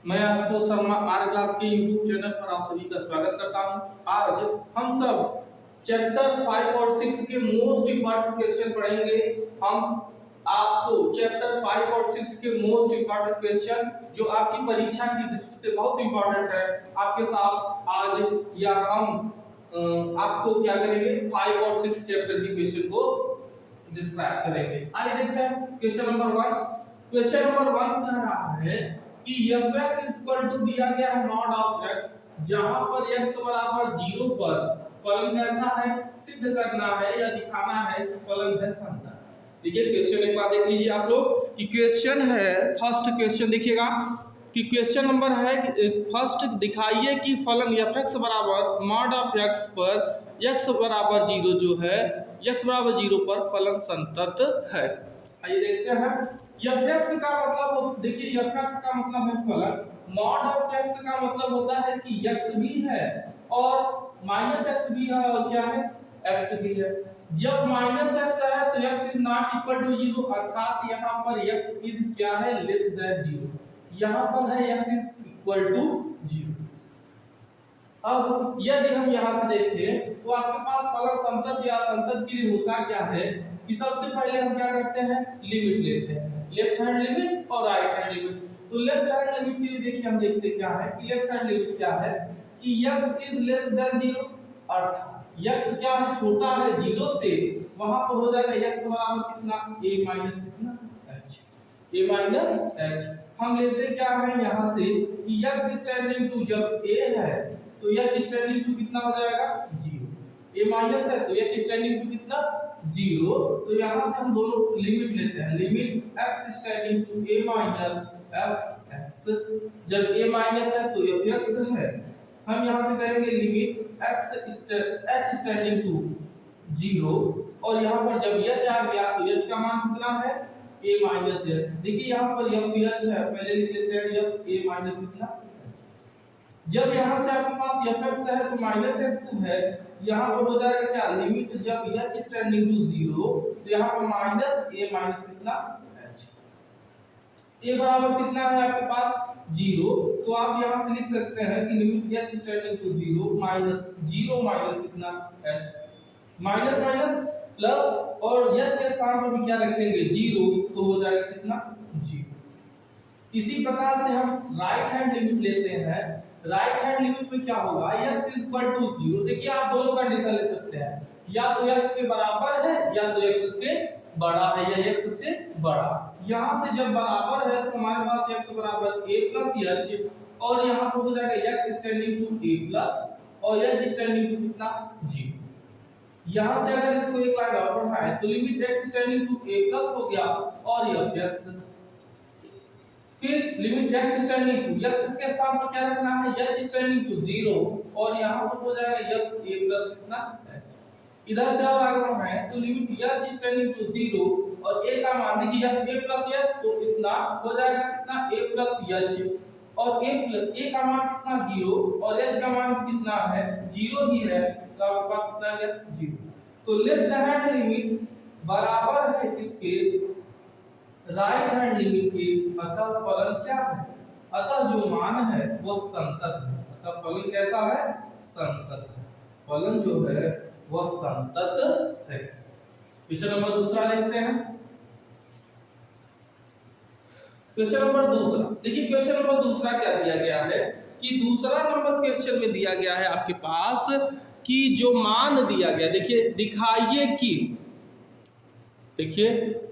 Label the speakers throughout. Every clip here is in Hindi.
Speaker 1: मैं आशुतोष शर्मा आर क्लास के यूट्यूब चैनल पर आप सभी का स्वागत करता हूं। आज हम सब चैप्टर 5 और 6 के मोस्ट इंपॉर्टेंट क्वेश्चन पढ़ेंगे। हम आपको चैप्टर 5 और 6 के मोस्ट इंपॉर्टेंट क्वेश्चन जो आपकी परीक्षा की दृष्टि से बहुत इंपॉर्टेंट है, आपके साथ आज या हम आपको क्या करेंगे 5 और 6 चैप्टर के क्वेश्चन को डिस्क्राइब करेंगे। आइए देखते हैं क्वेश्चन नंबर 1। क्वेश्चन नंबर 1 कह रहा है कि fx इक्वल टू दिया गया है मॉड ऑफ x, जहां पर x बराबर 0 पर फलन कैसा है सिद्ध करना है या दिखाना है कि फलन है संतत। देखिए क्वेश्चन एक बार देख लीजिए आप लोग कि क्वेश्चन है, फर्स्ट क्वेश्चन देखिएगा कि क्वेश्चन नंबर है कि फर्स्ट दिखाइए कि फलन fx बराबर मॉड ऑफ x पर x बराबर 0 जो है x बराबर 0 पर फलन संतत है। आइए देखते हैं fx का मतलब, देखिए fx का मतलब है फलन, मॉड ऑफ x का मतलब होता है कि x भी है और माइनस x भी है और क्या है x भी है। जब माइनस x है तो x is not equal to 0, अर्थात यहाँ पर x इज क्या है लेस देन 0, यहाँ पर है x इज इक्वल टू 0। अब यदि हम यहाँ से देखें तो आपके पास फलन संतत या असंतत के लिए होता क्या है कि सबसे पहले हम क्या करते हैं लिमिट लेते हैं, लेफ्ट हैंड लिमिट और राइट हैंड लिमिट। तो लेफ्ट हैंड लिमिट के लिए देखिए हम देखते क्या है कि लेफ्ट हैंड लिमिट क्या है कि x इज लेस देन 0, अर्थात x क्या है छोटा है 0 से, वहां पर हो जाएगा x बराबर कितना a माइनस कितना h, a माइनस h। हम लेते क्या है यहाँ से कि x स्टैंडिंग टू जब a है तो h स्टैंडिंग टू कितना हो जाएगा 0, a माइनस है तो h स्टैंडिंग टू कितना 0। तो यहाँ से हम दोनों लिमिट लेते हैं, limit x standing to a minus fx, जब a माइनस है तो fx है। हम यहाँ से करेंगे लिमिट h स्टैंडिंग टू 0 और यहाँ पर जब h आ गया तो h का मान कितना है a माइनस h। देखिए यहाँ पर f है, पहले लिख लेते हैं f a माइनस कितना। जब यहाँ से आपके पास fx है तो माइनस x है, यहाँ पर हो जाएगा क्या लिमिट जब h स्टैंडिंग टू 0 तो यहाँ पर माइनस a माइनस कितना h, a बराबर कितना है आपके पास 0। तो आप यहाँ से लिख सकते हैं कि limit h standing to 0 minus 0 minus कितना h, माइनस माइनस प्लस और h के स्थान पर भी क्या रखेंगे 0, तो हो जाएगा कितना 0। इसी प्रकार से हम राइट हैंड लिमिट लेते हैं, राइट हैंड लिमिट में क्या होगा x इज इक्वल टू 0। देखिए आप दोनों कंडीशन ले सकते हैं, या तो x के बराबर है या तो x के बड़ा है या x से बड़ा। यहाँ से जब बराबर है तो हमारे पास x बराबर a प्लस h और यहाँ पर हो जाएगा x standing to a plus और h स्टैंडिंग टू कितना 0। यहाँ से अगर इसको एक लाइन और बढ़ाएं तो limit x standing to a plus हो गया और fx, फिर limit x standing to x के स्थान पर क्या रखना है h स्टैंडिंग टू 0 और यहाँ पर हो जाएगा f a प्लस कितना h। इधर से और आगे बढ़ाएं तो लिमिट h स्टैंडिंग टू 0 और a का मान देखिए f a प्लस h तो इतना हो जाएगा कितना a प्लस h और a का मान कितना 0 और h का मान कितना है 0 ही है, तो आपके पास कितना है 0। तो लेफ्ट हैंड लिमिट बराबर है किसके राइट हैंड लिमिट के, अतः फलन क्या है, अतः जो मान है वह संतत है, अतः फलन कैसा है संतत है, फलन जो है वह संतत है। क्वेश्चन नंबर दूसरा देखते हैं। क्वेश्चन नंबर दूसरा, देखिए क्वेश्चन नंबर दूसरा क्या दिया गया है कि दूसरा नंबर क्वेश्चन में दिया गया है आपके पास कि जो मान दिया गया, देखिए दिखाइए कि, देखिए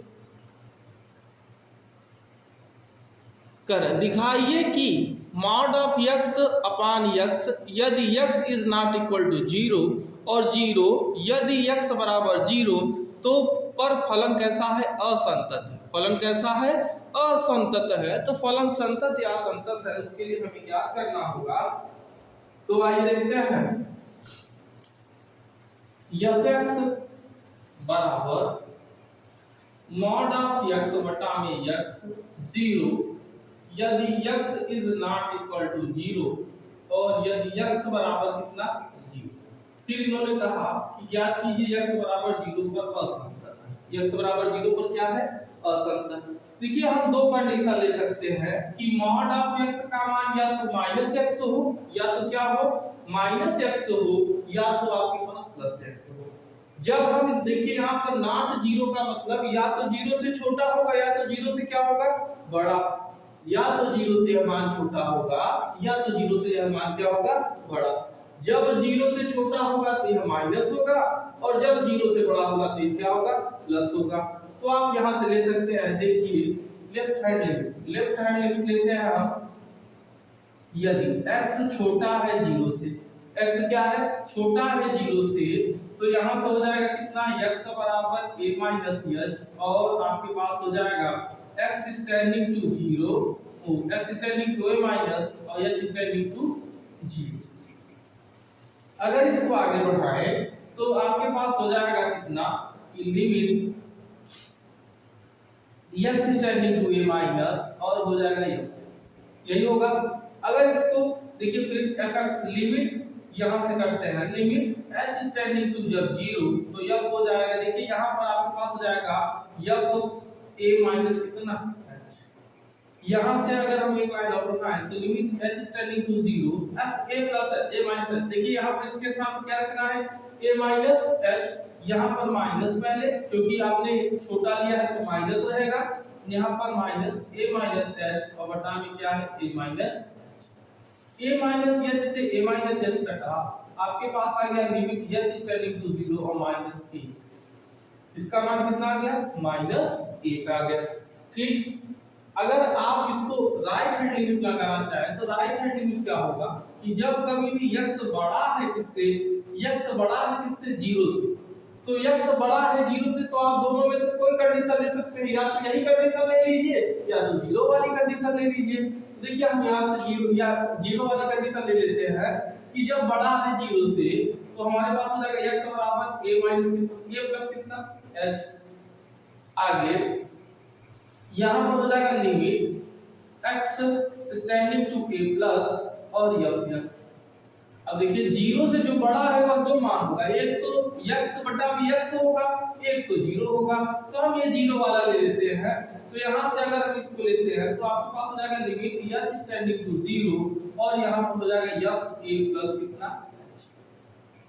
Speaker 1: दिखाइए कि mod of x upon x यदि x is not equal to 0 और 0 यदि x बराबर 0 तो पर फलन कैसा है असंतत है, फलन कैसा है असंतत है। तो फलन संतत या असंतत है उसके लिए हमें क्या करना होगा, तो आइए देखते हैं fx बराबर मॉड ऑफ x बटा में x 0 यदि x is not equal to 0 और यदि x बराबर कितना 0। फिर इन्होंने कहा कि ज्ञात कीजिए x बराबर 0 पर असंतत है, x बराबर 0 पर क्या है असंतत। देखिए हम दो कंडीशन ले सकते हैं कि मॉड ऑफ x का मान या तो -x हो या तो क्या हो -x हो या तो आपके पास +x हो। जब हम देखिए यहाँ पर नॉट जीरो का मतलब या तो जीरो से छोटा होगा या तो जीरो से क्या होगा बड़ा, या तो जीरो से यह मान छोटा होगा या तो जीरो से यह मान क्या होगा बड़ा। जब जीरो से छोटा होगा तो यह माइनस होगा और जब जीरो से बड़ा होगा तो यह क्या होगा प्लस होगा। तो आप यहां से ले सकते हैं, देखिए लेफ्ट हैंड लिमिट लेते हैं हम। यदि x छोटा है जीरो से, x क्या है छोटा है जीरो से, तो यहां से हो जाएगा कितना x बराबर a माइनस h और आपके पास हो जाएगा x standing to zero, x standing to a minus और h स्टैंडिंग टू जीरो। अगर इसको आगे बढ़ाए तो आपके पास हो जाएगा कितना कि limit x standing to a minus और हो जाएगा यही होगा। अगर इसको देखिए फिर fx लिमिट यहां से करते हैं, लिमिट h स्टैंडिंग टू जब जीरो तो यह हो जाएगा, देखिए यहां पर आपके पास हो जाएगा f a माइनस कितना h। यहां से अगर हम एक लाइन और उठाएं तो limit h standing to zero f a plus a minus h। देखिए यहां पर इसके साथ क्या रखना है a माइनस h, यहां पर माइनस पहले क्योंकि आपने छोटा लिया है तो माइनस रहेगा, यहां पर माइनस a माइनस h और बटा में क्या है a minus a minus h से a माइनस h कटा, आपके पास आ गया limit h standing to zero और माइनस a। इसका मान कितना आ गया माइनस 1 आ गया। ठीक, अगर आप इसको राइट हैंड लिमिट लगाना चाहें तो राइट हैंड लिमिट क्या होगा कि जब कभी भी x बड़ा है किससे, x बड़ा है किससे जीरो से, तो x बड़ा है जीरो से तो आप दोनों में से कोई कंडीशन ले सकते हैं, या तो यही कंडीशन ले लीजिए या तो जीरो वाली कंडीशन ले लीजिए। देखिए हम यहाँ से जीरो या जीरो वाली कंडीशन ले लेते हैं कि जब बड़ा है जीरो से तो हमारे पास हो जाएगा x बराबर a माइनस a प्लस कितना h। आगे यहाँ पर हो जाएगा limit x standing to a plus और f। अब देखिए जीरो से जो बड़ा है वह दो मान होगा, एक तो x बटा x होगा, एक तो जीरो होगा, तो हम ये जीरो वाला ले लेते हैं। तो यहाँ से अगर हम इसको लेते हैं तो आपके पास हो जाएगा limit h standing to zero और यहाँ पर हो जाएगा f a प्लस कितना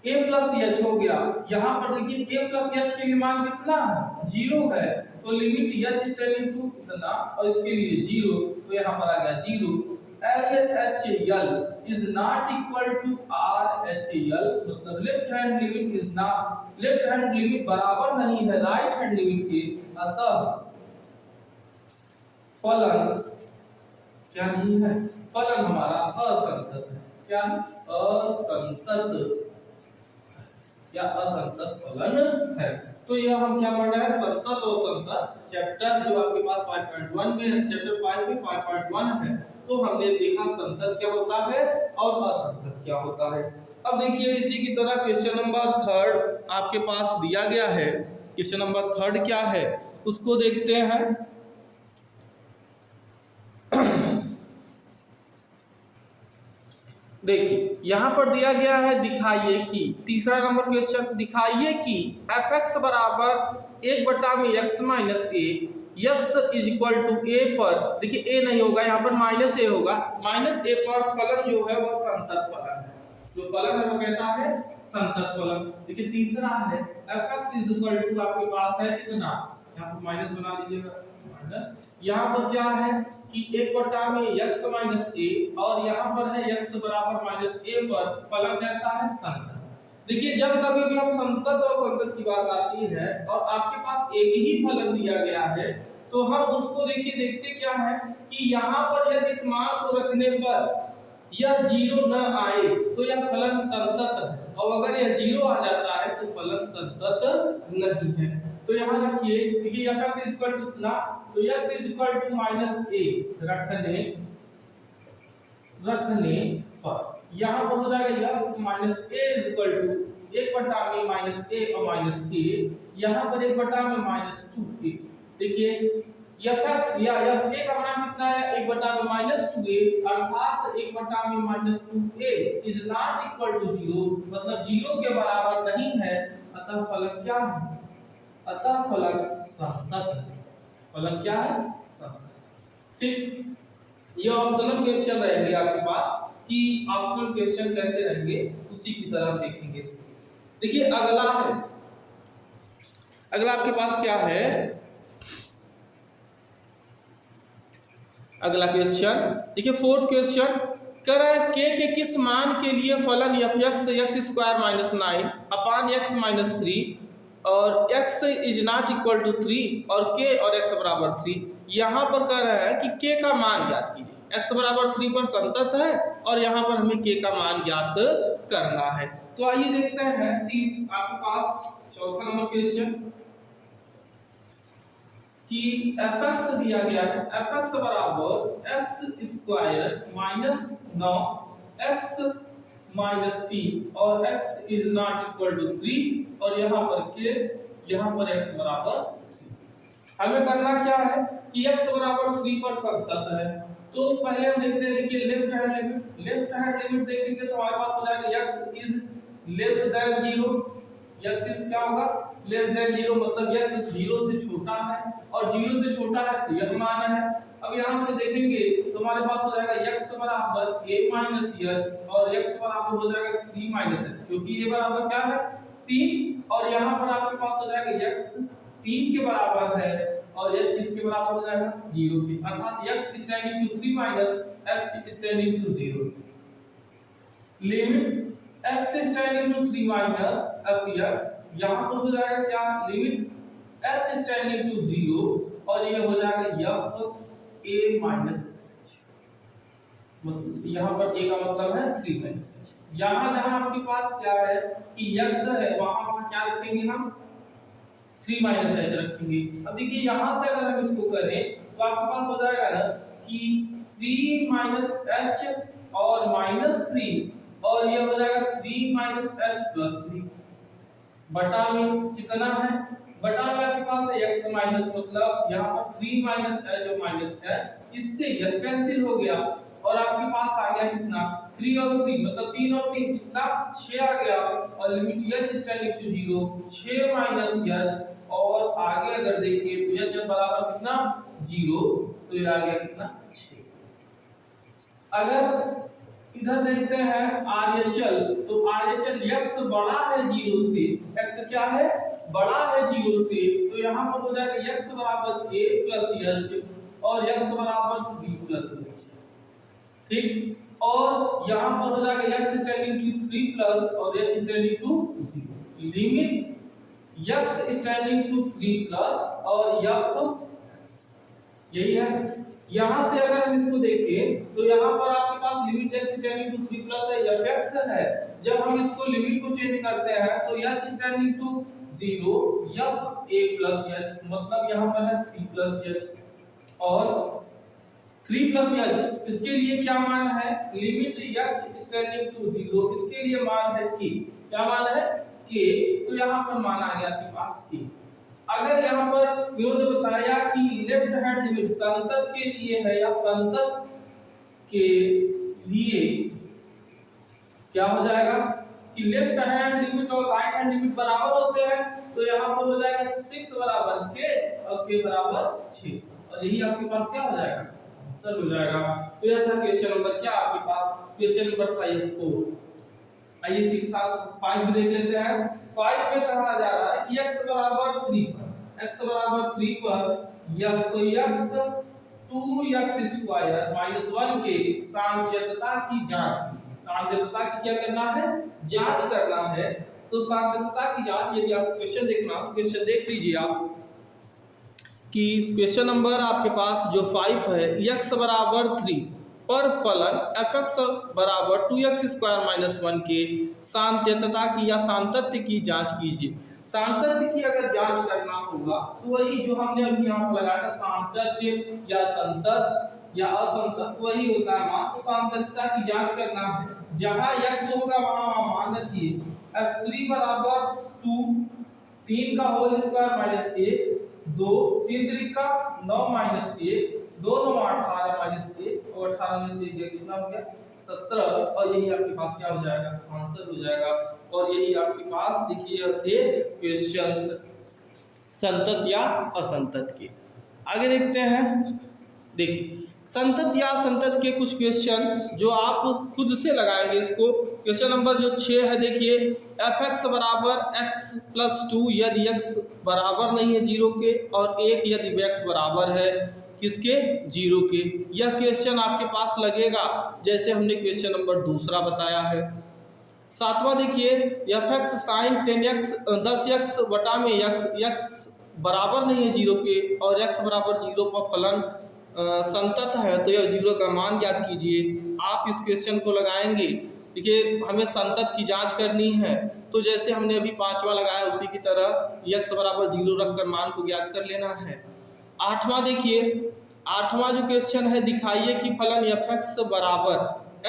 Speaker 1: a प्लस h हो गया। यहाँ पर देखिए a प्लस h के लिए मान कितना है जीरो है, तो लिमिट h स्टैंडिंग टू कितना और इसके लिए जीरो, तो यहाँ पर आ गया zero. LHL is not equal to RHL, मतलब left hand limit is not, left hand limit बराबर नहीं है राइट हैंड लिमिट के, अतः फलन क्या नहीं है, फलन हमारा असंतत है। क्या है असंतत या असंतत फलन है। तो यह हम क्या पढ़ रहे हैं संतत और असंतत चैप्टर जो आपके पास 5.1 में है, चैप्टर 5 में 5.1 है। तो हमने देखा संतत क्या होता है और असंतत क्या होता है। अब देखिए इसी की तरह क्वेश्चन नंबर 3 आपके पास दिया गया है। क्वेश्चन नंबर 3 क्या है उसको देखते हैं। देखिए यहाँ पर दिया गया है, दिखाइए कि तीसरा नंबर क्वेश्चन, दिखाइए कि fx बराबर 1 बटा में x minus a x is equal to a पर, देखिए a नहीं होगा यहाँ पर माइनस a होगा, माइनस a पर फलन जो है वह संतत फलन है। जो फलन है वो कैसा है संतत फलन। देखिए तीसरा है fx इज इक्वल टू आपके पास है कितना, यहाँ पर माइनस बना लीजिएगा माइनस, यहाँ पर क्या है कि 1 बटा में x माइनस a और यहाँ पर है x बराबर माइनस a पर फलन कैसा है संतत। देखिए जब कभी भी हम संतत और संतत की बात आती है और आपके पास एक ही फलन दिया गया है तो हम उसको देखिए देखते क्या है कि यहाँ पर यदि इस मान को रखने पर यह जीरो न आए तो यह फलन संतत है, और अगर यह जीरो आ जाता है तो फलन संतत नहीं है। तो यहाँ रखिए देखिए f इज इक्वल टू कितना, तो x is equal to minus a रखने पर यहाँ पर हो जाएगा f minus a is equal to 1 बटा में माइनस a और माइनस a, यहाँ पर 1 बटा में माइनस 2a। देखिए fx या fa का मान कितना है 1 बटा में माइनस 2a, अर्थात 1 बटा में minus 2a is not equal to 0, मतलब 0 के बराबर नहीं है, अतः फलन क्या है, अतः फलन संतत है। फलन क्या है संतत। ठीक, ये ऑप्शनल क्वेश्चन रहेंगे आपके पास कि ऑप्शनल क्वेश्चन कैसे रहेंगे उसी की तरह देखेंगे। देखिए अगला है, अगला आपके पास क्या है, अगला क्वेश्चन देखिए फोर्थ क्वेश्चन कह रहा है के किस मान के लिए फलन f x x square minus 9 upon x minus 3 और x is not equal to 3 और k और x बराबर 3। यहाँ पर कह रहा है कि k का मान ज्ञात कीजिए। x बराबर 3 पर संतत है और यहाँ पर हमें k का मान ज्ञात करना है। तो आइए देखते हैं आपके पास चौथा नंबर क्वेश्चन कि fx दिया गया है, fx बराबर x square minus 9 x minus 3 और x is not equal to 3 और यहाँ पर k, यहाँ पर x बराबर 3। हमें करना क्या है कि x बराबर 3 पर संतत है। तो पहले हम देखते हैं, देखिए लेफ्ट हैंड लिमिट देखेंगे तो हमारे पास हो जाएगा x is less than 0, x is क्या होगा लेस देन 0, मतलब x 0 से छोटा है और 0 से छोटा है तो यह मान है। अब यहाँ से देखेंगे तो हमारे पास हो जाएगा x बराबर a माइनस h और x बराबर हो जाएगा 3 माइनस h, क्योंकि a बराबर क्या है 3 और यहाँ पर आपके पास हो जाएगा x 3 के बराबर है और h किसके बराबर हो जाएगा 0 के, अर्थात x standing to 3 minus h standing to 0। Limit x standing to 3 minus f(x), यहाँ पर हो जाएगा क्या लिमिट h स्टैंडिंग टू 0 और ये हो जाएगा f a माइनस h, मतलब यहाँ पर a का मतलब है 3 माइनस h। यहाँ जहाँ आपके पास क्या है कि x है वहाँ क्या रखेंगे हम 3 माइनस h रखेंगे। अब देखिए यहाँ से अगर हम इसको करें तो आपके पास हो जाएगा ना कि 3 माइनस h और माइनस 3 और ये हो जाएगा 3 माइनस h प्लस 3 बटा में कितना है, बटा में आपके पास है x माइनस, मतलब यहाँ पर 3 माइनस h और माइनस h, इससे यह कैंसिल हो गया और आपके पास आ गया कितना 3 और 3, मतलब 3 और 3 कितना 6 आ गया और limit h standing to 0 6 minus h और आगे अगर देखिए तो h बराबर कितना 0 तो ये आ गया कितना 6। अगर इधर देखते हैं RHL, तो RHL x बड़ा है 0 से, x क्या है बड़ा है 0 से, तो यहाँ पर हो जाएगा x बराबर a प्लस h और x बराबर 3 प्लस h, ठीक, और यहाँ पर हो जाएगा x स्टैंडिंग टू 3 प्लस और h standing to 0। Limit x standing to 3 plus और f यही है। यहाँ से अगर हम इसको देखें तो यहाँ पर आपके पास limit x standing to 3 plus है fx है, जब हम इसको लिमिट को चेंज करते हैं तो h standing to 0 f a plus h, मतलब यहाँ पर है 3 प्लस h और 3 प्लस h, इसके लिए क्या मान है लिमिट h स्टैंडिंग टू 0, इसके लिए मान है k, क्या मान है k, तो यहाँ पर मान आ गया आपके पास k। अगर यहाँ पर इन्होंने बताया कि लेफ्ट हैंड लिमिट संतत के लिए है या संतत के लिए क्या हो जाएगा कि लेफ्ट हैंड लिमिट और राइट हैंड लिमिट बराबर होते हैं, तो यहाँ पर हो जाएगा 6 बराबर k और k बराबर 6 और यही आपके पास क्या हो जाएगा आंसर हो जाएगा। तो यह था क्वेश्चन नंबर क्या आपके पास, क्वेश्चन नंबर था ये 4। आइए इसी के साथ 5 भी देख लेते हैं। 5 में कहा जा रहा है कि x बराबर 3 पर, x बराबर 3 पर f(x) 2x स्क्वायर माइनस 1 के सांख्यता की जांच कीजिए। सांख्यता की क्या करना है जांच करना है। तो सांख्यता की जांच, यदि आप क्वेश्चन देखना तो क्वेश्चन देख लीजिए आप कि क्वेश्चन नंबर आपके पास जो 5 है x बराबर 3 पर फलन fx बराबर 2x स्क्वायर माइनस 1 के सांत्यता की या सांतत्य की जांच कीजिए। सांतत्य की अगर जांच करना होगा तो वही जो हमने अभी यहाँ पर लगाया था सांतत्य या संतत या असंतत वही होता है मान। तो सांतत्यता की जांच करना है, जहाँ x होगा वहाँ मान रखिए f3 बराबर 2 3 का होल स्क्वायर माइनस 1 2 3 3 का 9 माइनस 1 2 9 18 माइनस 1 और 18 में से ये कितना हो गया 17 और यही आपके पास क्या हो जाएगा आंसर हो जाएगा। और यही आपके पास देखिए थे क्वेश्चंस संतत या असंतत के। आगे देखते हैं, देखिए संतत या संतत के कुछ क्वेश्चन जो आप खुद से लगाएंगे इसको। क्वेश्चन नंबर जो 6 है, देखिए एफ एक्स बराबर एक्स प्लस 2 यदि एक्स बराबर नहीं है 0 के और 1 यदि एक्स बराबर है किसके 0 के। यह क्वेश्चन आपके पास लगेगा जैसे हमने क्वेश्चन नंबर दूसरा बताया है। 7वां देखिए एफ एक्स साइन 10x बटा में x बराबर नहीं है 0 के और x बराबर 0 पर फलन संतत है तो यह 0 का मान ज्ञात कीजिए। आप इस क्वेश्चन को लगाएंगे। देखिए हमें संतत की जांच करनी है तो जैसे हमने अभी 5वां लगाया उसी की तरह x बराबर 0 रखकर मान को ज्ञात कर लेना है। 8वां देखिए 8वां जो क्वेश्चन है, दिखाइए कि फलन एफ एक्स बराबर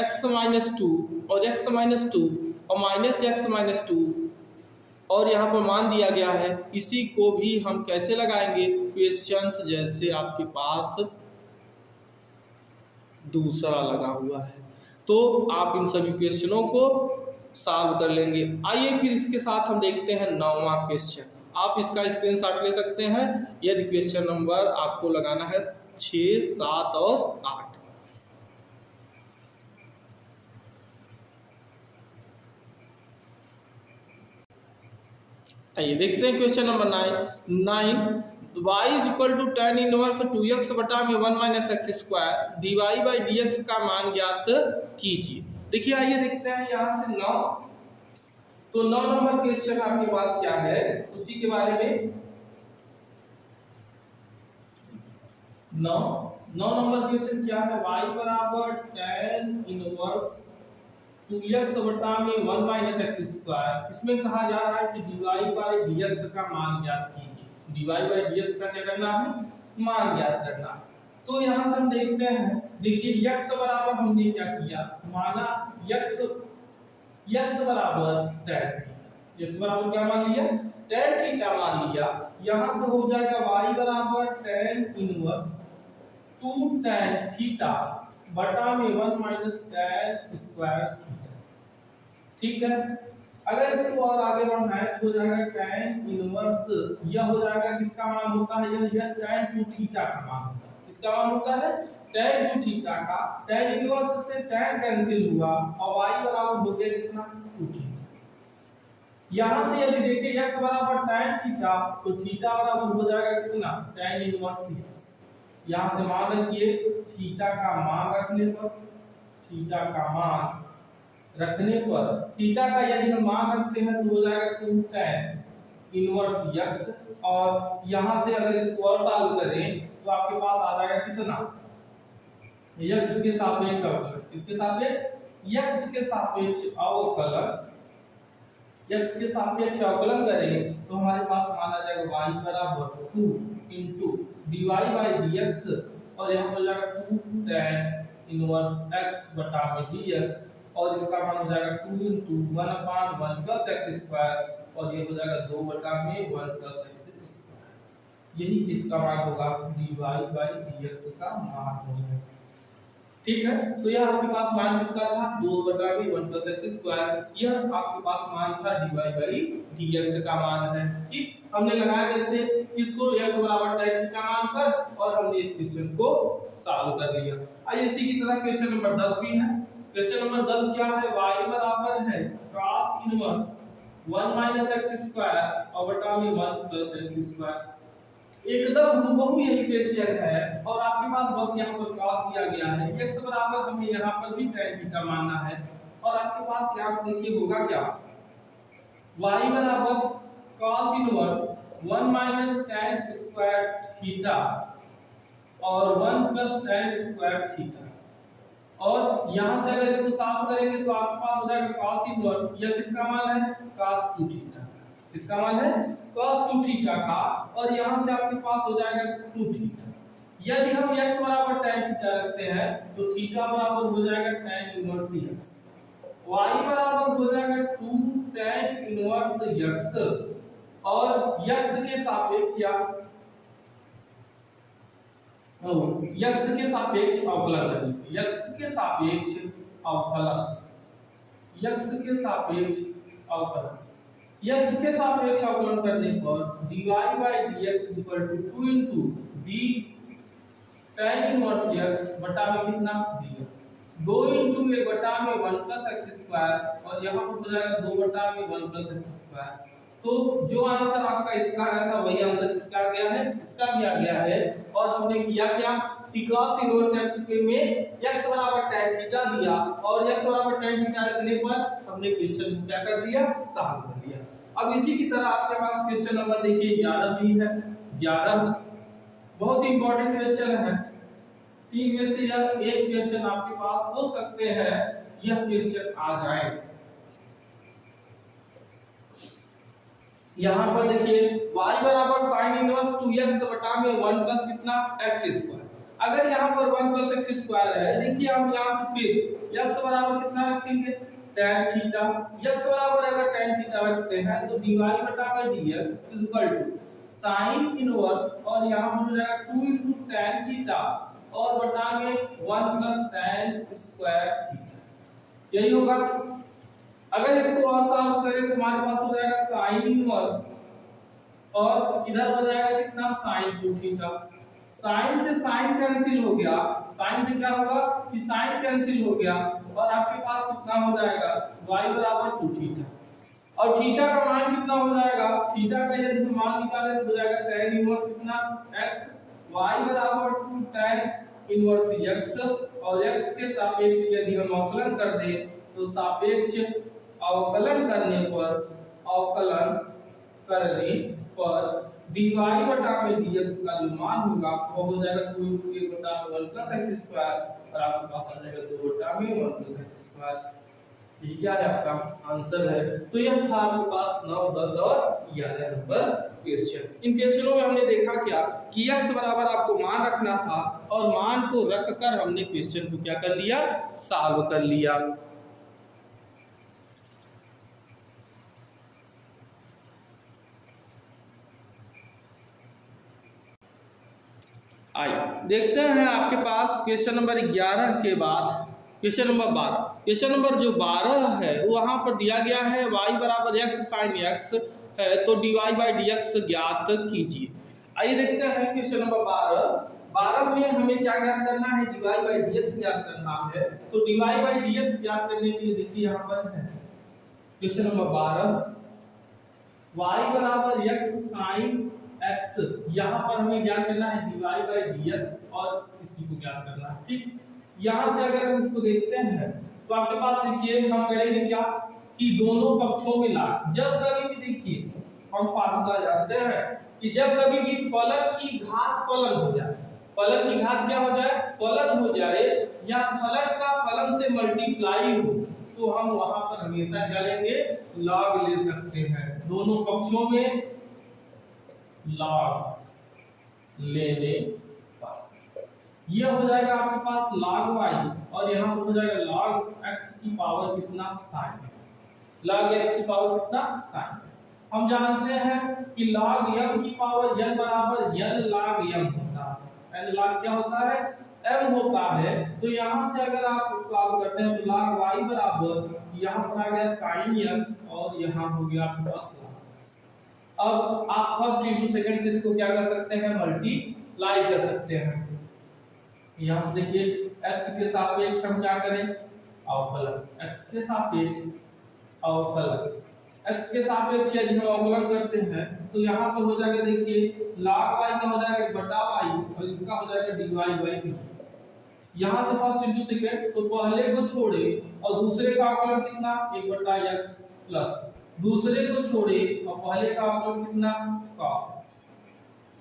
Speaker 1: x माइनस 2 और x माइनस 2 और माइनस एक्स माइनस 2 और यहाँ पर मान दिया गया है। इसी को भी हम कैसे लगाएंगे, क्वेश्चंस जैसे आपके पास दूसरा लगा हुआ है तो आप इन सभी क्वेश्चनों को सॉल्व कर लेंगे। आइए फिर इसके साथ हम देखते हैं 9वां क्वेश्चन। आप इसका स्क्रीनशॉट ले सकते हैं यदि क्वेश्चन नंबर आपको लगाना है 6, 7 और 8। आइए देखते हैं question number 9 y is equal to tan inverse 2x बटा में 1 minus x square dy by dx का मान ज्ञात कीजिए। देखिए आइए देखते हैं यहाँ से 9। तो 9 नंबर क्वेश्चन आपके पास क्या है उसी के बारे में। 9 नंबर क्वेश्चन क्या है, y बराबर tan इनवर्स 2x बटा में 1 माइनस एक्स स्क्वायर। इसमें कहा जा रहा है कि dy बाई dx का मान ज्ञात कीजिए। dy बाई dx का क्या करना है, मान ज्ञात करना। तो यहाँ से हम देखते हैं, देखिए x बराबर हमने क्या किया, माना x बराबर tan थीटा। x बराबर क्या मान लिया, tan थीटा मान लिया। यहाँ से हो जाएगा y बराबर tan इनवर्स 2 tan थीटा बटा में 1 माइनस tan स्क्वायर थीटा। ठीक है, अगर इसको और आगे बढ़ना है तो हो जाएगा tan इनवर्स, यह हो जाएगा किसका मान होता है, यह tan 2 थीटा का मान होता है। किसका मान होता है, tan 2 थीटा का। tan इनवर्स से tan कैंसिल हुआ और y बराबर हो गया कितना 2 थीटा। यहां से यदि देखिए x बराबर tan थीटा तो थीटा बराबर हो जाएगा कितना tan इनवर्स x। यहां से मान रखिए, थीटा का मान रखने पर, थीटा का मान रखने पर, थीटा का यदि हम मान रखते हैं तो हो जाएगा 2 tan इनवर्स x। और यहां से अगर इसको और सॉल्व करें तो आपके पास आ जाएगा कितना, x के सापेक्ष अवकलन। किसके सापेक्ष, x के सापेक्ष अवकलन। x के सापेक्ष अवकलन करें तो हमारे पास मान आ जाएगा y बराबर 2 into dy by dx और यहाँ हो जाएगा 2 tan इनवर्स x बटा में dx और इसका मान हो जाएगा 2 into 1/1 plus x स्क्वायर और ये हो जाएगा 2 बटा में 1 plus x स्क्वायर। यही किसका मान होगा, dy by dx का मान होगा। ठीक है, तो यह आपके पास मान किसका था, 2 बटा में 1 plus x स्क्वायर। यह आपके पास मान था dy by dx का मान है। ठीक, हमने लगाया कैसे, इसको x बराबर tan थीटा मानकर और हमने इस क्वेश्चन को सॉल्व कर लिया। आइए इसी की तरह क्वेश्चन नंबर 10 भी है। क्वेश्चन नंबर 10 क्या है, y बराबर है cos inverse 1 minus x square और बटा में 1 प्लस एक्स स्क्वायर। एकदम हूबहू यही क्वेश्चन है और आपके पास बस यहाँ पर cos दिया गया है। x बराबर हमें यहाँ पर भी tan थीटा मानना है और आपके पास यहाँ से देखिए होगा क्या, y बराबर cos inverse 1 minus tan square theta और 1 प्लस tan स्क्वायर थीटा। और यहाँ से अगर इसको सॉल्व करेंगे तो आपके पास हो जाएगा cos इनवर्स, यह किसका मान है, cos 2 थीटा। किसका मान है, cos 2 थीटा का। और यहाँ से आपके पास हो जाएगा 2 थीटा। यदि हम x बराबर tan थीटा रखते हैं तो थीटा बराबर हो जाएगा tan इनवर्स x। y बराबर हो जाएगा 2 tan इनवर्स x और x के सापेक्ष या x के सापेक्ष अवकलन करेंगे। x के सापेक्ष अवकलन, x के सापेक्ष अवकलन, x के सापेक्ष अवकलन करने पर dy by dx 2 into d tan inverse x बटा में कितना dx, 2 इंटू 1 बटा में 1 प्लस एक्स स्क्वायर और यहाँ पर हो जाएगा 2 बटा में 1 प्लस एक्स स्क्वायर। तो जो आंसर आपका इसका आया था वही आंसर इसका आ गया है, इसका भी आ गया है। और हमने किया क्या, cos इनवर्स x के में x बराबर tan थीटा दिया और x बराबर tan थीटा रखने पर हमने क्वेश्चन को क्या कर दिया, सॉल्व कर दिया। अब इसी की तरह आपके पास क्वेश्चन नंबर देखिए 11 भी है। 11 बहुत ही इंपॉर्टेंट क्वेश्चन है, 3 में से यह एक क्वेश्चन आपके पास हो सकते हैं यह क्वेश्चन आ जाए। यहाँ पर देखिए y बराबर sin इनवर्स 2x बटा में 1 प्लस कितना x स्क्वायर। अगर यहाँ पर 1 प्लस एक्स स्क्वायर है, देखिए हम यहाँ से फिर x बराबर कितना रखेंगे tan थीटा। x बराबर अगर tan थीटा रखते हैं तो dy बटा में dx is equal to sin inverse और यहाँ पर हो जाएगा 2 इनटू tan थीटा और बटा में 1 प्लस tan स्क्वायर थीटा, यही होगा। अगर इसको और सॉल्व करें तो हमारे पास हो जाएगा sin इनवर्स और इधर हो जाएगा कितना sin 2 थीटा। sin से sin कैंसिल हो गया, sin से क्या होगा कि sin कैंसिल हो गया और आपके पास कितना हो जाएगा y बराबर 2 थीटा। और थीटा का मान कितना हो जाएगा, थीटा का यदि हम मान निकालें तो हो जाएगा tan इनवर्स कितना x, y बराबर 2 tan इनवर्स x और x के सापेक्ष यदि हम अवकलन कर दें तो सापेक्ष अवकलन करने पर dy बटा में dx का जो मान होगा वो हो जाएगा 2 into 1 बटा में 1 प्लस x स्क्वायर और आपके पास आ जाएगा 2 बटा में 1 प्लस x स्क्वायर। ये क्या है आपका आंसर है। तो यह था आपके पास 9, 10 और 11 नंबर क्वेश्चन। इन क्वेश्चनों में हमने देखा क्या कि x बराबर आपको मान रखना था और मान को रखकर हमने क्वेश्चन को क्या कर लिया, सॉल्व कर लिया। आइए देखते हैं आपके पास क्वेश्चन नंबर 11 के बाद क्वेश्चन नंबर 12। क्वेश्चन नंबर जो 12 है वहां पर दिया गया है y बराबर x sin x है तो dy बाई dx ज्ञात कीजिए। आइए देखते हैं क्वेश्चन नंबर 12 में हमें क्या ज्ञात करना है, dy बाई dx ज्ञात करना है। तो dy बाई dx ज्ञात करने के लिए देखिए यहाँ पर है क्वेश्चन नंबर 12 y बराबर x sin x, यहाँ पर हमें ज्ञात करना है dy बाई dx और इसी को ज्ञात करना है। ठीक, यहाँ से अगर हम इसको देखते हैं तो आपके पास देखिए हम करेंगे क्या कि दोनों पक्षों में लाग। जब कभी भी देखिए हम फार्मूला जानते हैं कि जब कभी भी फलन की घात फलन हो जाए, फलन की घात क्या हो जाए, फलन हो जाए या फलन का फलन से मल्टीप्लाई हो तो हम वहां पर हमेशा क्या लेंगे, लॉग ले सकते हैं। दोनों पक्षों में लॉग लेने पर यह हो जाएगा आपके पास log y और यहाँ पर हो जाएगा log x की पावर कितना sin x, log x की पावर कितना sin x। हम जानते हैं कि log m की पावर n बराबर n log m होता है, n log क्या होता है m होता है। तो यहाँ से अगर आप सॉल्व करते हैं तो log y बराबर यहाँ पर आ गया sin x और यहाँ हो गया आपके पास अब आप फर्स्ट इंटू सेकंड से इसको क्या कर सकते हैं, मल्टीप्लाई कर सकते हैं। यहाँ से देखिए x के सापेक्ष हम क्या करें, अवकलन, x के सापेक्ष अवकलन, x के सापेक्ष यदि हम अवकलन करते हैं तो यहाँ पर हो जाएगा देखिए log y का हो जाएगा 1 बटा y और इसका हो जाएगा dy बाई dx। यहाँ से फर्स्ट इंटू सेकंड तो पहले को छोड़े और दूसरे का अवकलन कितना 1 बटा x प्लस दूसरे को छोड़े और पहले का अवकलन कितना cos x।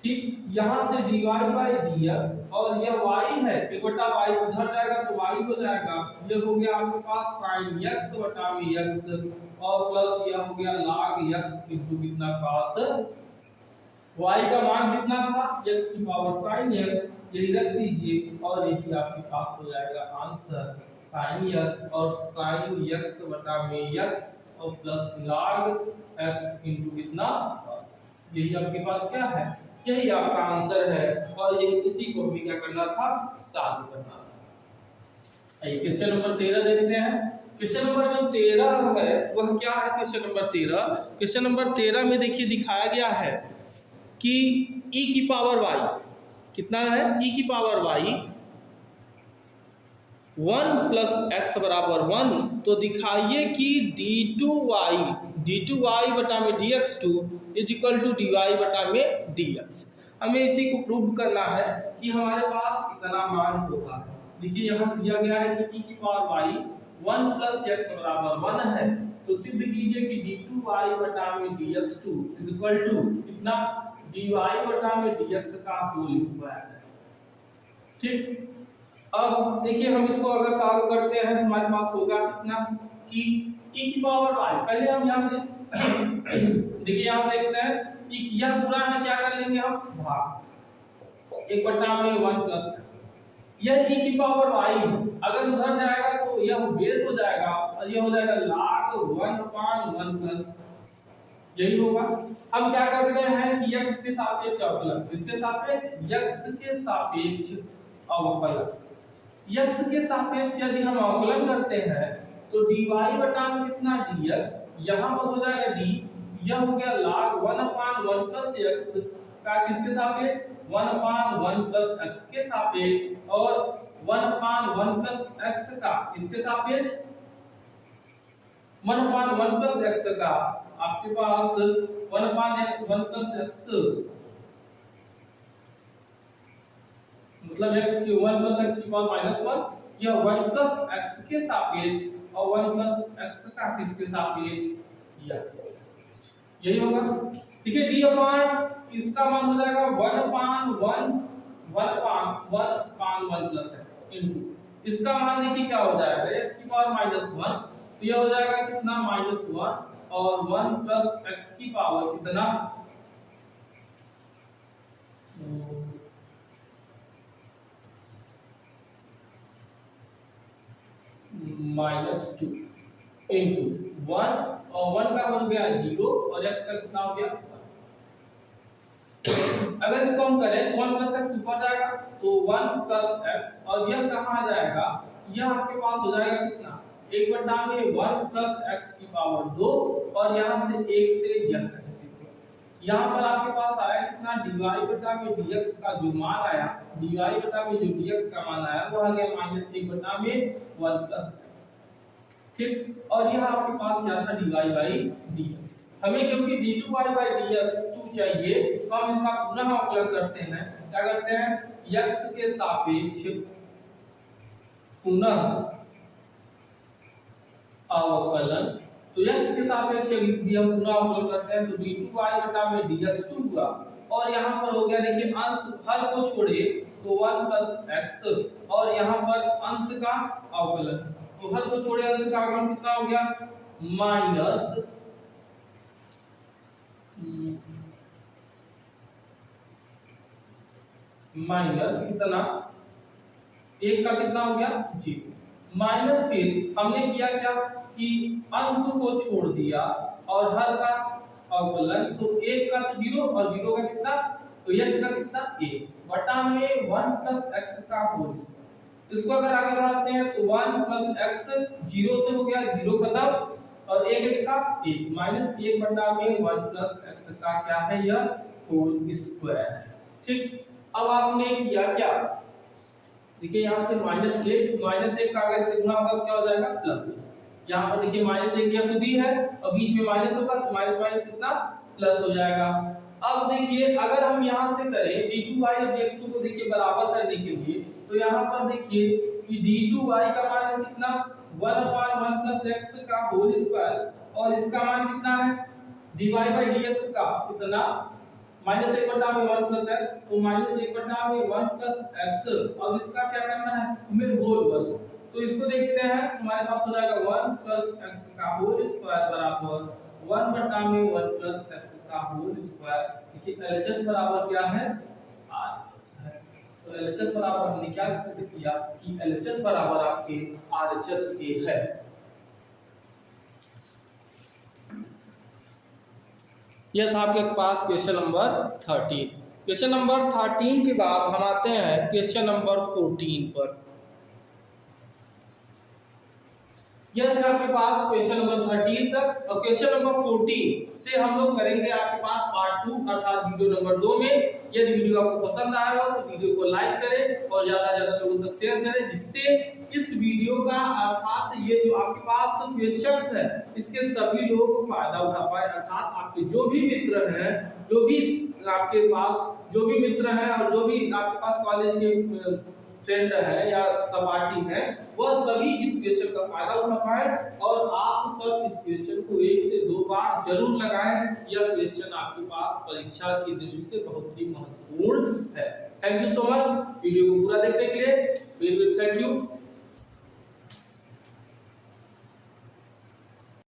Speaker 1: ठीक, यहाँ से dy बाई dx और यह y है 1 बटा y उधर जाएगा तो y हो जाएगा, ये हो गया आपके पास sin x बटा में x और प्लस यह हो गया log x इनटू कितना cos y का मान कितना था x की पावर sin x, यही रख दीजिए और यही आपके पास हो जाएगा आंसर sin x और sin x बटा में x और प्लस log x इनटू कितना cos x। यही आपके पास क्या है, यही आपका आंसर है और यही इसी को भी क्या करना था, सॉल्व करना था। आइए क्वेश्चन नंबर 13 देखते हैं। क्वेश्चन नंबर जो 13 है वह क्या है, क्वेश्चन नंबर 13, क्वेश्चन नंबर 13 में देखिए दिखाया गया है कि e की पावर y कितना है e की पावर y 1 प्लस एक्स बराबर 1, तो दिखाइए कि d2y बटा में dx2 is equal to dy बटा में dx। हमें इसी को प्रूव करना है कि हमारे पास इतना मान होता है। देखिए यहाँ दिया गया है कि e की पावर y 1 प्लस एक्स बराबर 1 है, तो सिद्ध कीजिए कि d2y बटा में dx2 इज इक्वल टू कितना dy बटा में dx का होल स्क्वायर है। ठीक, अब देखिए हम इसको अगर सॉल्व करते हैं तो हमारे पास होगा कितना कि e की पावर y, पहले हम यहाँ से देखिए यहाँ देखते हैं कि यह पूरा है, क्या कर लेंगे हम भाग 1 बटा में 1 प्लस यह e की पावर y है, अगर उधर जाएगा तो यह बेस हो जाएगा और यह हो जाएगा log 1/1 प्लस, यही होगा। हम क्या करते हैं कि x के सापेक्ष अवकलन, इसके सापेक्ष x के सापेक्ष अवकलन, x के सापेक्ष यदि हम अवकलन करते हैं तो dy बटा में कितना dx, यहाँ पर हो जाएगा d, यह हो गया log 1/1 प्लस x का किसके सापेक्ष 1/1 प्लस x के सापेक्ष और 1/1 प्लस x का किसके सापेक्ष 1/1 प्लस x का आपके पास 1/1 प्लस x मतलब x की 1 प्लस x की पावर -1, यह 1 प्लस x के सापेक्ष और 1 प्लस x का किसके सापेक्ष x, यही होगा। देखिए d अपॉन इसका मान हो जाएगा 1/1 प्लस x इनटू इसका मान देखिए क्या हो जाएगा x की पावर -1, तो यह हो जाएगा कितना -1 और 1 प्लस x की पावर कितना -2 इनटू 1 और 1 का हो गया 0 और x का कितना हो गया। अगर इसको हम करें तो 1 प्लस x ऊपर जाएगा तो 1 प्लस x और यह कहाँ आ जाएगा, यह आपके पास हो जाएगा कितना 1 बटा में 1 प्लस x की पावर 2 और यहाँ से 1 से यह यहाँ पर आपके पास आया कितना dy बटा में dx का जो मान आया, dy बटा में जो dx का मान आया वो आ गया -1 बटा में 1 प्लस x। ठीक, और यह आपके पास क्या था dy बाई dx। हमें क्योंकि d2y बाई dx2 चाहिए तो हम इसका पुनः अवकलन करते हैं, क्या करते हैं x के सापेक्ष पुनः अवकलन, तो x के सापेक्ष यदि हम पुनः अवकलन करते हैं तो d2y बटा में dx2 हुआ और यहाँ पर हो गया देखिए अंश हर को छोड़े तो 1 प्लस x और यहाँ पर अंश का अवकलन, तो हर को छोड़े अंश का अवकलन कितना हो गया माइनस कितना 1 का कितना हो गया 0 माइनस, फिर हमने किया क्या कि अंश को छोड़ दिया और हर का अवकलन, तो 1 का तो 0 और 0 का कितना तो x का कितना 1 बटा में 1 प्लस x का होल स्क्वायर। इसको अगर आगे बढ़ाते हैं तो 1 प्लस x 0 से हो गया 0 खत्म और 1 का 1 माइनस 1 बटा में 1 प्लस x का क्या है यह होल स्क्वायर है। ठीक, अब आपने किया क्या देखिए यहाँ से माइनस ले -1 का अगर से गुणा होगा क्या हो जाएगा प्लस, यहाँ पर देखिए -1 यह खुद ही है और बीच में माइनस होगा तो माइनस माइनस कितना प्लस हो जाएगा। अब देखिए अगर हम यहाँ से करें d2y और dx2 को देखिए बराबर करने के लिए, तो यहाँ पर देखिए कि d2y का मान है कितना 1/1 प्लस x का होल स्क्वायर और इसका मान कितना है dy बाई dx का कितना -1 बटा में 1 प्लस x, तो -1 बटा में 1 प्लस x और इसका क्या करना है हमें होल वर्ग, तो इसको देखते हैं हमारे पास हो जाएगा 1 प्लस x का होल स्क्वायर बराबर 1 बटा में 1 प्लस x का होल स्क्वायर। देखिए LHS बराबर क्या है RHS है, तो LHS बराबर हमने क्या सिद्ध किया कि LHS बराबर आपके RHS के है। यह था आपके पास क्वेश्चन नंबर 13। क्वेश्चन नंबर 13 के बाद हम आते हैं क्वेश्चन नंबर 14 पर। यह था आपके पास क्वेश्चन नंबर 13 तक और क्वेश्चन नंबर 14 से हम लोग करेंगे आपके पास पार्ट 2 अर्थात वीडियो नंबर 2 में यदि वीडियो आपको पसंद आया हो तो वीडियो को लाइक करें और ज्यादा से ज्यादा लोगों तक शेयर करें, जिससे इस वीडियो का अर्थात ये जो आपके पास क्वेश्चंस है इसके सभी लोग फायदा उठा पाए। अर्थात आपके जो भी मित्र हैं, जो भी आपके पास जो भी मित्र हैं और जो भी आपके पास कॉलेज के फ्रेंड है या सहपाठी है, वह सभी इस क्वेश्चन का फायदा उठा पाए और आप सब इस क्वेश्चन को 1 से 2 बार जरूर लगाएं। यह क्वेश्चन आपके पास परीक्षा की दृष्टि से बहुत ही महत्वपूर्ण है। Thank you so much video को पूरा देखने के लिए। Very very thank you.